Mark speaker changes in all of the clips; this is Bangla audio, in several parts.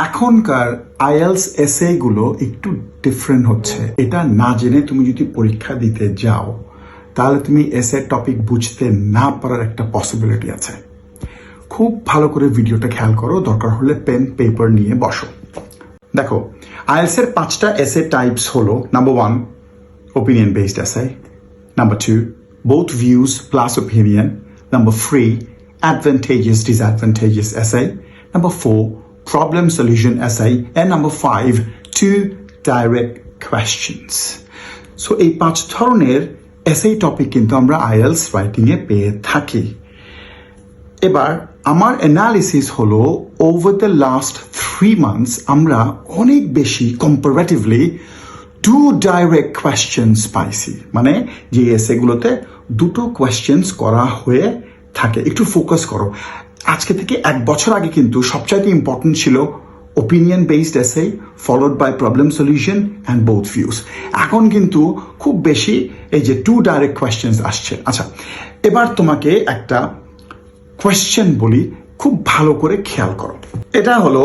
Speaker 1: এখনকার আইএলস এসে গুলো একটু ডিফারেন্ট হচ্ছে। এটা না জেনে তুমি যদি পরীক্ষা দিতে যাও তাহলে তুমি এসে টপিক বুঝতে না পারার একটা পসিবিলিটি আছে। খুব ভালো করে ভিডিওটা খেয়াল করো, দরকার হলে পেন পেপার নিয়ে বসো। দেখো, আইএলস এর 5টা এসে টাইপস হলো, number 1 opinion based essay, number 2 both views plus opinion, number 3 advantageous disadvantageous essay, number 4 problem solution essay, and number 5 2 direct questions. So এই 5 ধরনের এসএ টপিক কিন্তু আমরা আইএলস রাইটিং এ পেয়ে থাকি। এবার আমার অ্যানালিসিস হলো ওভার দ্য লাস্ট 3 মান্থস আমরা অনেক বেশি কম্পারেটিভলি 2 ডাইরেক্ট কোয়েশ্চেন্স পাইছি, মানে যে এসএগুলোতে 2টো কোয়েশ্চেন্স করা হয়ে থাকে। একটু ফোকাস করো। আজকে থেকে 1 বছর আগে কিন্তু সবচাইতে ইম্পর্টেন্ট ছিল opinion based essay followed by problem solution and both views. এখন কিন্তু খুব বেশি এই যে 2 ডাইরেক্ট কোয়েশ্চেন্স আসছে। আচ্ছা, এবার তোমাকে একটা কোয়েশ্চেন বলি, খুব ভালো করে খেয়াল করো। এটা হলো,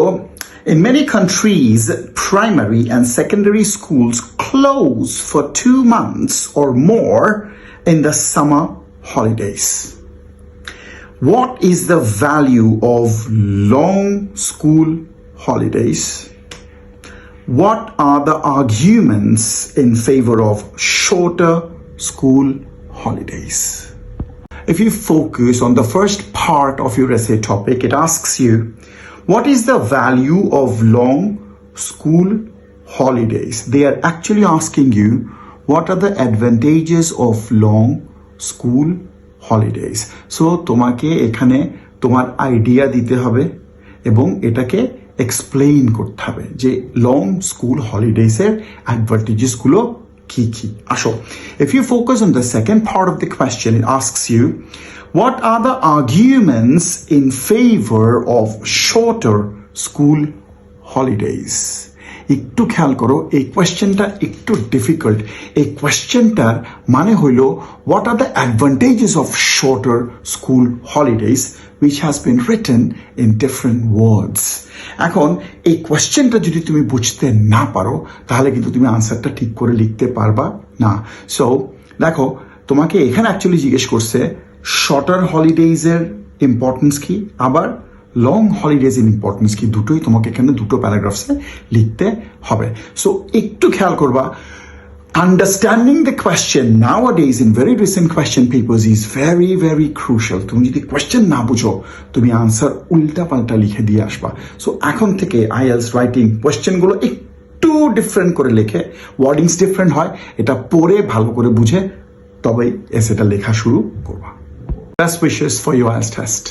Speaker 1: in many countries primary and secondary schools close for 2 months or more in the summer holidays. What is the value of long school holidays? What are the arguments in favor of shorter school holidays? If you focus on the first part of your essay topic, it asks you, what is the value of long school holidays? They are actually asking you, what are the advantages of long school holidays? So তোমাকে এখানে তোমার আইডিয়া দিতে হবে এবং এটাকে এক্সপ্লেইন করতে হবে যে লং স্কুল হলিডেজ এর অ্যাডভান্টেজেস গুলো কি কি। আসো, if you focus on the second part of the question, it asks you, what are the arguments in favor of shorter school holidays? একটু খেয়াল করো, এই কোয়েশ্চেনটা একটু ডিফিকাল্ট। এই কোয়েশ্চেনটার মানে হইল, what are the advantages of shorter school holidays, which has been written in different words. এখন এই কোয়েশ্চেনটা যদি তুমি বুঝতে না পারো তাহলে কিন্তু তুমি আনসারটা ঠিক করে লিখতে পারবা না। সো দেখো, তোমাকে এখানে অ্যাকচুয়ালি জিজ্ঞেস করছে শর্টার হলিডেজ এর ইম্পর্টেন্স কি, আবার লং হলিডেজ এর ইম্পর্টেন্স কি, দুটোই তোমাকে এখানে 2টো প্যারাগ্রাফসে লিখতে হবে। সো একটু খেয়াল করবা, understanding the question nowadays in very recent question papers is very very crucial. তুমি যদি কোয়েশ্চেন না বুঝো তুমি আনসার উল্টা পাল্টা লিখে দিয়ে আসবা। সো এখন থেকে আইএলস রাইটিং কোয়েশ্চেনগুলো একটু ডিফারেন্ট করে লেখে, ওয়ার্ডিংস ডিফারেন্ট হয়, এটা পড়ে ভালো করে বুঝে তবেই এসেটা লেখা শুরু করবা। Best wishes for your IELTS test.